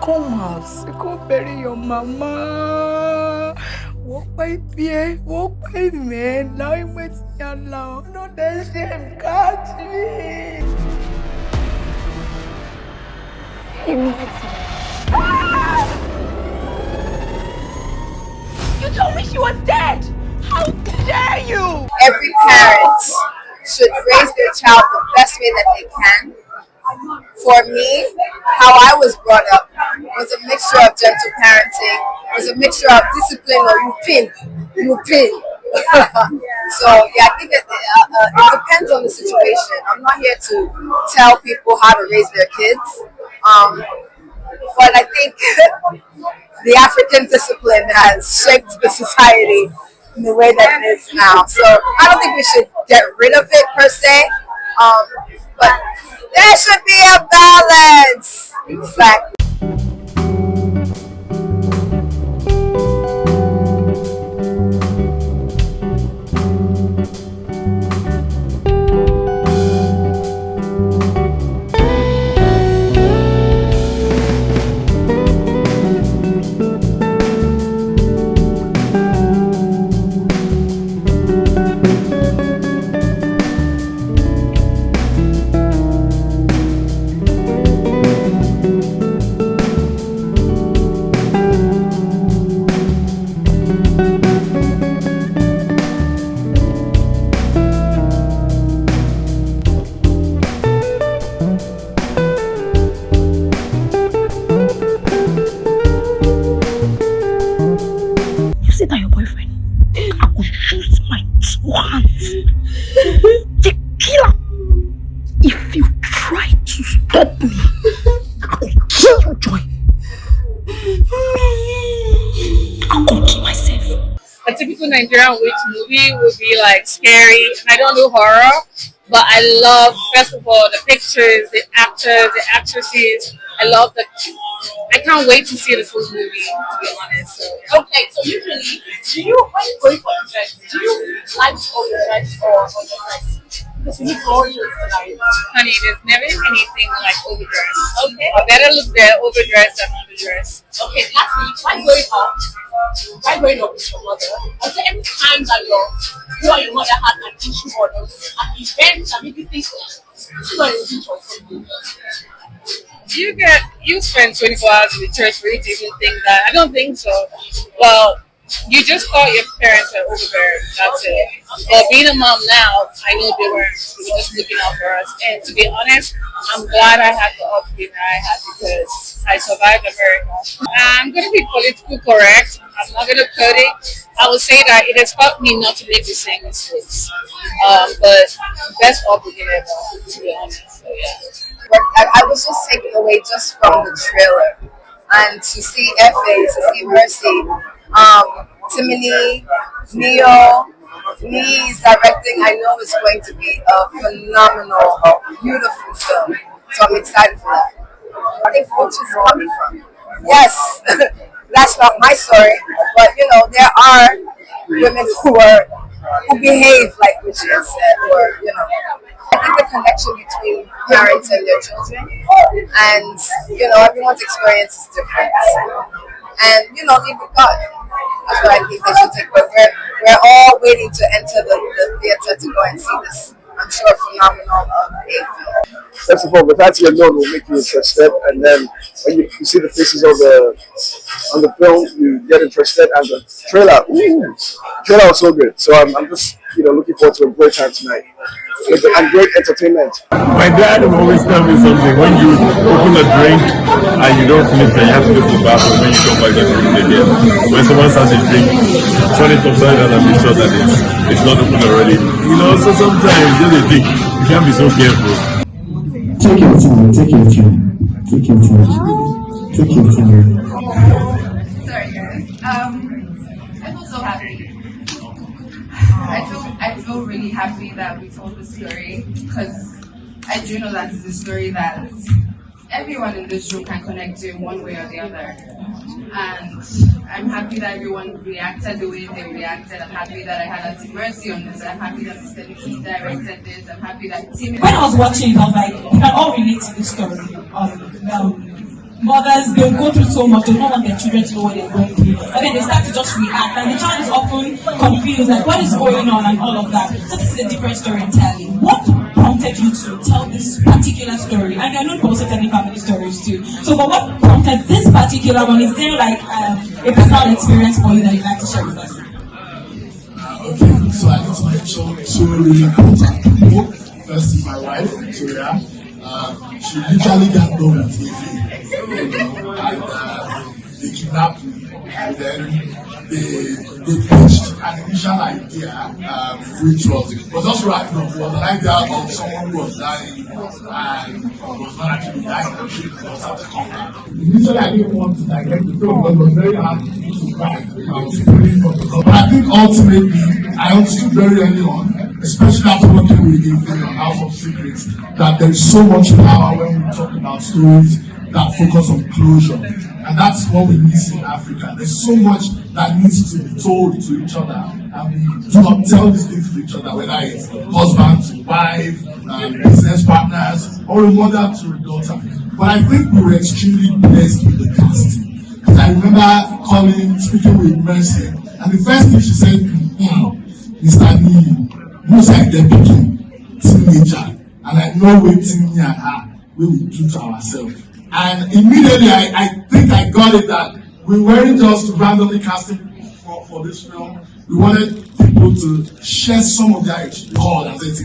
come out. You can't bury your mama. Walk by beer, walk by man. Now you might see Allah. No, that shame catch me. You told me she was dead. How dare you? Every parent should raise their child the best way that they can. For me, how I was brought up was a mixture of gentle parenting, was a mixture of discipline or you pin. So yeah, I think that it depends on the situation. I'm not here to tell people how to raise their kids, but I think the African discipline has shaped the society in the way that it is now. So I don't think we should get rid of it per se, but there should be a balance. Exactly. Nigerian witch movie would be like scary. I don't do horror, but I love, first of all, the pictures, the actors, the actresses. I love the. I can't wait to see the full movie, to be honest. So, yeah. Okay, so usually, when you going for events, do you like overdress or underdress? Because you look gorgeous tonight. Honey, there's never anything like overdress. Okay. I better look there overdressed than underdressed. Okay, lastly, while growing up with your mother, was there any time that you and your mother had an issue or an event that made you think, this is not a issue or something? You spend 24 hours in the church for you to even think that. I don't think so. Well, you just thought your parents were overbearing. That's it. But being a mom now, I know they were just looking out for us. And to be honest, I'm glad I had the upbringing I had because I survived America. I'm going to be politically correct. I'm not going to cut it. I would say that it has taught me not to make the same mistakes. But best upbringing ever, to be honest. So yeah. I was just taken away just from the trailer, and to see Efe, to see Mercy, Timini, Neo, me directing, I know it's going to be a phenomenal, beautiful film. So I'm excited for that. I think Coach is coming from. Yes, that's not my story, but there are women who behave like witches, or I think the connection between parents and their children, and everyone's experience is different, and leave with God. That's what I think they should take. But we're all waiting to enter the theater to go and see this, I'm sure, phenomenal film. First of all, the fact you're known will make you interested, and then when you see the faces on the film, you get interested. And the trailer was so good. So I'm just looking forward to a great time tonight and great entertainment. My dad will always tell me something: when you open a drink and you don't finish, then you have to go to the bathroom. When you come back, you drink it again. When someone starts a drink, turn it upside down and make sure that it's not open already. So sometimes just a thing. You can't be so careful. Take your time. Take your time. Take your time. Take your time. Sorry, guys. I feel so happy. I feel really happy that we told the story, because I do know that it's a story that everyone in this room can connect to in one way or the other. And I'm happy that everyone reacted the way they reacted. I'm happy that I had Auntie Mercy on this. I'm happy that Mr. Nikki directed this. I'm happy that Timini. When I was watching it, I was like, you can all relate to this story. mothers, they'll go through so much, they don't want their children to know what they're going through. But then they start to just react, and the child is often confused, like what is going on and all of that. So this is a different story entirely. What prompted you to tell this particular story? And you're not also telling family stories too. So but what prompted this particular one? Is there like a personal experience for you that you'd like to share with us? Okay, so I need to mention two really important people. First is my wife, Victoria. She literally got done with Efe, and they kidnapped me, and then they pitched an initial idea, which was just right now. It was an idea of someone who was dying and was not actually dying, and she was have to come back. Initially, I didn't want to direct the film because it was very hard for me to write. But I think ultimately, I understood very early on, especially after working with Efe on House of Secrets, that there is so much power when we talk about stories that focus on closure. And that's what we miss in Africa. There's so much that needs to be told to each other, and we do not tell these things to each other, whether it's husband to wife, business partners, or a mother to a daughter. But I think we were extremely blessed with the casting. Because I remember speaking with Mercy, and the first thing she said, Mr. Nii, most like they're picking teenager, and I know what me and her we will do to ourselves. And immediately I think I got it that we weren't just randomly casting for this film. We wanted people to share some of their call and say, to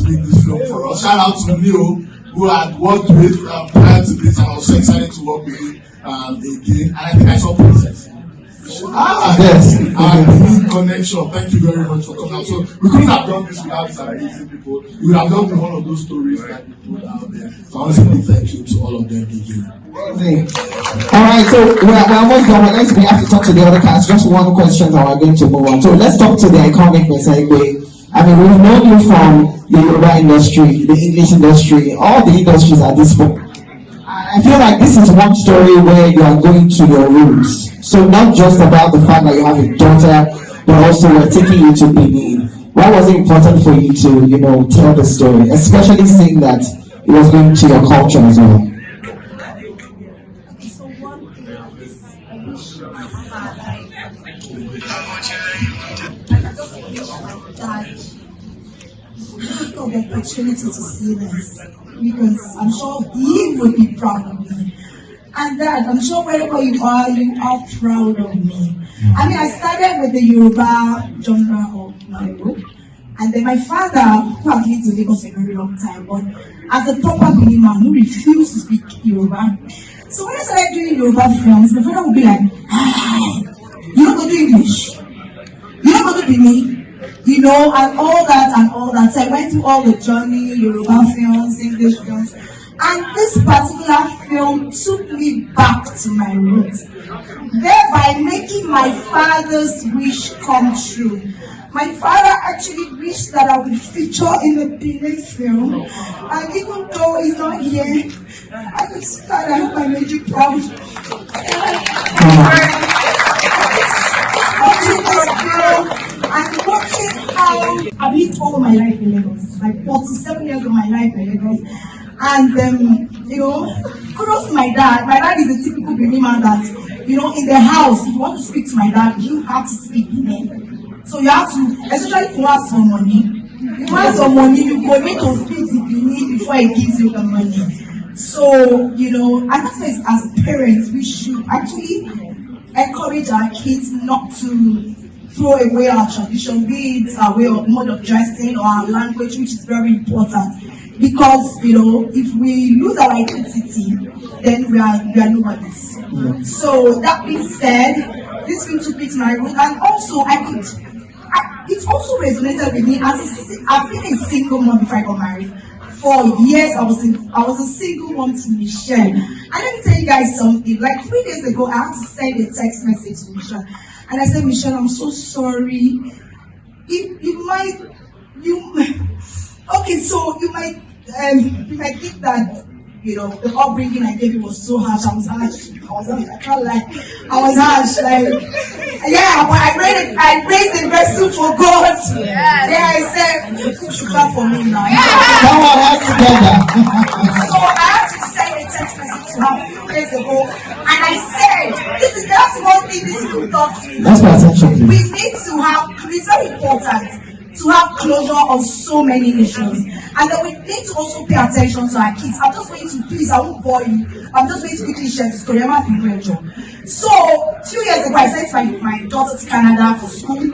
make this film for us. Shout out to Neo, who had worked with prior to this, and I was so excited to work with him again. And I think I saw Princess. Yes, and connection. Thank you very much for coming out. So we couldn't have done this without these amazing people. We would have done one of those stories that we put out there. So I want to say thank you to all of them again. Alright, so we're almost done. We're going to have to talk to the other cast. Just one question and we're going to move on. So let's talk to the iconic Miss Aigbe. I mean, we've known you from the Yoruba industry, the English industry, all the industries at this point. I feel like this is one story where you are going to your roots. So not just about the fact that you have a daughter, but also we're taking you to Benin. Why was it important for you to, tell the story, especially seeing that it was going to your culture as well? So one thing is, I wish I had, I just wish my dad took the opportunity to see this, because I'm sure he would be proud of me. And Dad, I'm sure wherever you are proud of me. I mean, I started with the Yoruba genre of my book, and then my father, who had lived in Lagos for a very long time, but as a proper Benin man who refused to speak Yoruba. So when I started doing Yoruba films, my father would be like, you're not going to do English, you're not going to Benin, and all that. So I went through all the journey, Yoruba films, English films. And this particular film took me back to my roots, thereby making my father's wish come true. My father actually wished that I would feature in the Benin film, and even though he's not here, I could say that I hope I made you proud. And watching how I've lived all my life in Lagos, like 47 years of my life in Lagos. And kudos to my dad. My dad is a typical Benin man that, in the house, if you want to speak to my dad, you have to speak Benin. So you have to, especially if you ask for money. If you ask for money, you go need to speak the Benin before he gives you the money. So, and that's why as parents, we should actually encourage our kids not to throw away our tradition, be it our way of mode of dressing or our language, which is very important. Because if we lose our identity, then we are nobodies. Mm-hmm. So that being said, this film took me to my root, and also it also resonated with me as I've been a single mom before I got married. For years, I was a single mom to Michelle. And let me tell you guys something. Like 3 days ago, I had to send a text message to Michelle, and I said, Michelle, I'm so sorry. Okay, so you might think that the upbringing I gave you was so harsh. I was harsh. I can't lie. I was harsh. But I raised the vessel for God. I said, you should clap for me now. So I had to send a text message a few years ago, and I said, that's one thing this school taught me. Let's pay attention, We please. need to have, it's very important to have closure on so many issues. And then we need to also pay attention to our kids. I'm just going to, please, I won't bore you. I'm just going to quickly share the story. I'm not So, a few years ago, I sent my daughter to Canada for school.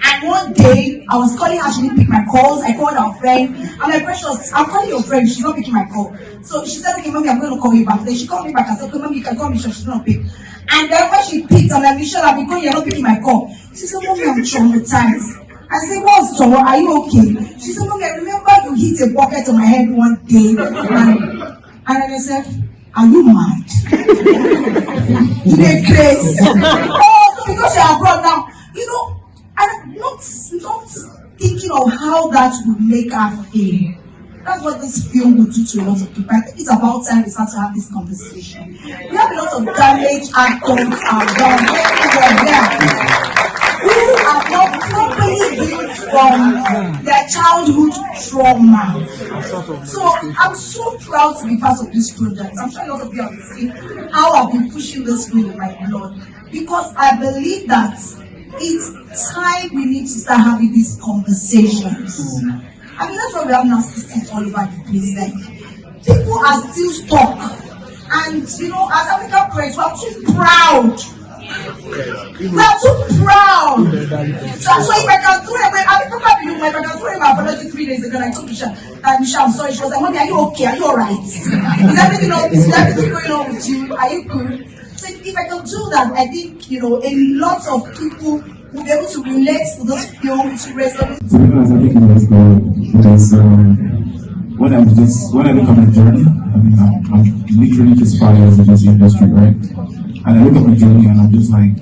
And one day, I was calling her, she didn't pick my calls. I called her friend. I'm like, Precious, I'm calling your friend, she's not picking my call. So she said, okay, mommy, I'm going to call you back. Then she called me back and said, okay, mommy, you can call me, she's not pick. And then when she picked, I'm like, Michelle, I've been calling, you're not picking my call. She said, mommy, I'm traumatized. I said, what's wrong? Are you okay? She said, mommy, I remember you hit a bucket on my head one day. And then I said, are you mad? You get crazy. Oh, so because you're abroad now, you know, I'm not thinking of how that would make her feel. That's what this film will do to a lot of people. I think it's about time we start to have this conversation. We have a lot of damaged adults around everywhere who are not properly healed from their childhood trauma. So I'm so proud to be part of this project. I'm sure a lot of you have seen how I've been pushing this film in my blood, because I believe that it's time we need to start having these conversations. I mean, that's why we have narcissists all over the place. Like, people are still stuck. And, you know, as African parents, we are too proud. We are too proud. So if I can do it, I mean, probably you might, I can do it my apology 3 days ago, and I told Michelle, I'm sorry. She was like, mommy, are you okay? Are you alright? Is everything going on with you? Are you good? So if I can do that, I think, you know, a lot of people will be able to relate to this film, to resonate. To be honest, I think it was good because when I look at my journey, I mean, I'm literally just 5 years in this industry, right? And I look at my journey and I'm just like,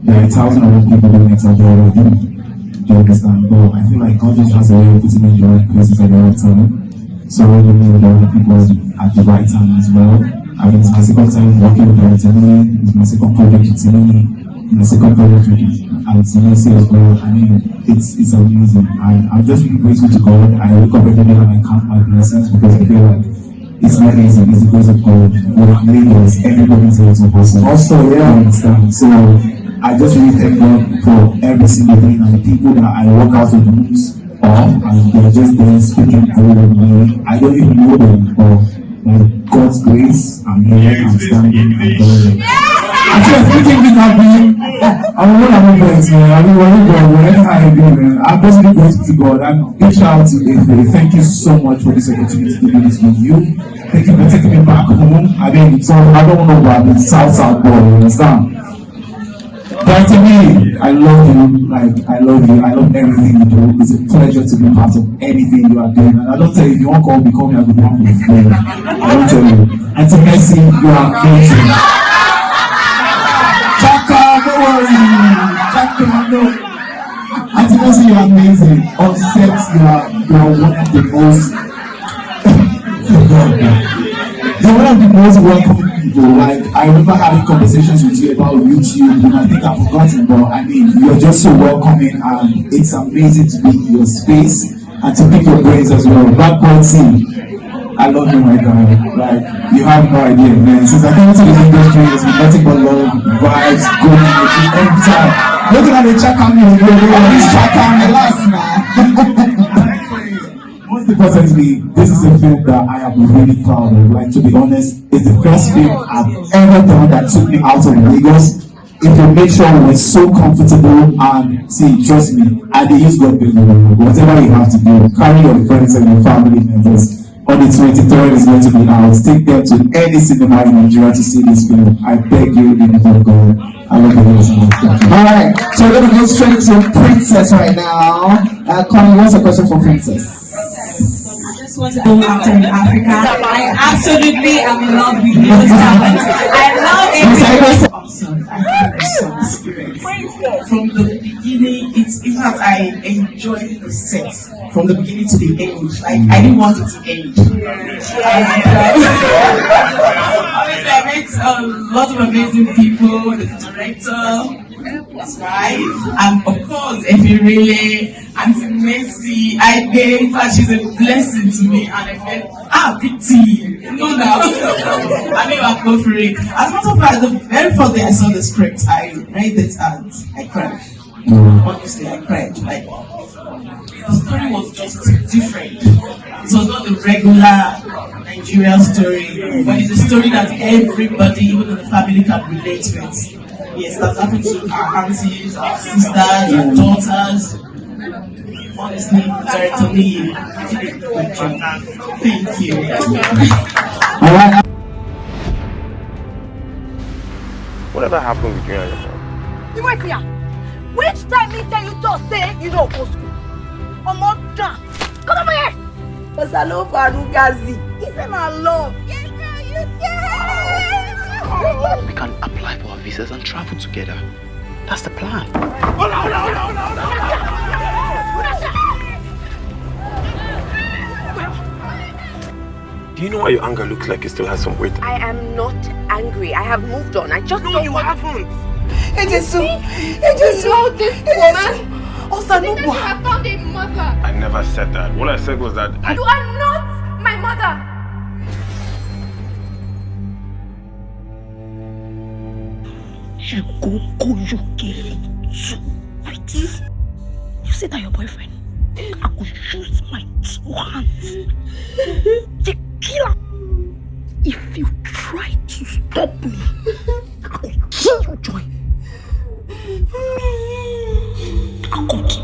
there are 1,000 other people doing exactly what I do. Do you understand? But I feel like God just has a way of putting me in the right places at the right time. So when you meet the right people at the right time as well. I mean, it's my second time working with Timini. It's my second project with Timini. My second project with Timini as well. I mean, it's amazing. I'm just really grateful to God. I wake up every day and I count my blessings because I feel like it's not easy. It's the grace of God. We're Lagos. Everybody's here to hustle. Also, yeah, I understand. So I just really thank God for every single thing and the people that I walk out of the rooms of, and they're just there speaking through me. I don't even know them, but by God's grace, I'm here, I'm standing, I'm going. I just thinking we can be. I'm one of my friends, man. I mean, wherever I do, man. I'm just really grateful to God. I'm big shout out to Efe. Thank you so much for this opportunity to do this with you. Thank you for taking me back home. I mean, so I don't know about the South boy, you understand? But to me, I love you. Like, I love you. I love everything you do. It's a pleasure to be part of anything you are doing. And I don't tell you, if you won't call me, I will be one with you. I don't tell you. And to Messi, you are amazing. Chaka, don't worry. Chaka, no. And to Messi, you are amazing. On set, you are one of the most. You're one of the most welcoming people. Like, I remember having conversations with you about YouTube, and I think I've forgotten, but I mean, you're just so welcoming, and it's amazing to be in your space and to pick your brains as well. Black Boy T, I love you, my guy. Like, you have no idea, man. Since I came into this industry, it's been nothing but love, vibes, good energy every time. Looking at the check on me, this check on the last man. Most importantly, this is a film that I am really proud of. Like, to be honest, it's the first film I've ever done that took me out of Lagos. If you make sure we're so comfortable, and see, trust me, I did use God building. Whatever you have to do, carry your friends and your family members. On the 23rd is going to be out. Take them to any cinema in Nigeria to see this film. I beg you, in the name of God. I love you so much. Alright, so we're going to go straight to Princess right now. Connie, what's the question for Princess? Want to go after in Africa. I absolutely am in love with your talent. I love it. Awesome. I think it's so experience. From the beginning, in fact, I enjoyed the set from the beginning to the end. Like, I didn't want it to end. Obviously, I met a lot of amazing people, the director, That's right. And of course, Efe Irele, Auntie Mercy, Aigbe, in fact, she's a blessing to me. And I felt, pretty. No doubt. I mean, I'll go for it. As a matter of fact, the very first day I saw the script, I read it and I cried. Honestly, I cried. Like, the story was just different. It was not the regular Nigerian story, but it's a story that everybody, even in the family, can relate with. Yes, that's happened to our aunties, our sisters, our daughters. Honestly, Director Lee, thank you. Alright. Whatever happened with you and your mom? You wait here. Which time me tell you to say you know go school? Come over here. Basalo Farugazi. It's in our love. We can apply for our visas and travel together. That's the plan. Do you know why your anger looks like it still has some weight? I am not angry. I have moved on. I just No, don't you want haven't. Ejesu. This woman. Osanubu. I found a mother. I never said that. What I said was that You are not my mother. You go UK to quit. You say that your boyfriend. I could use my 2 hands. Tequila. If you try to stop me, I will kill you, Joy. I will kill you.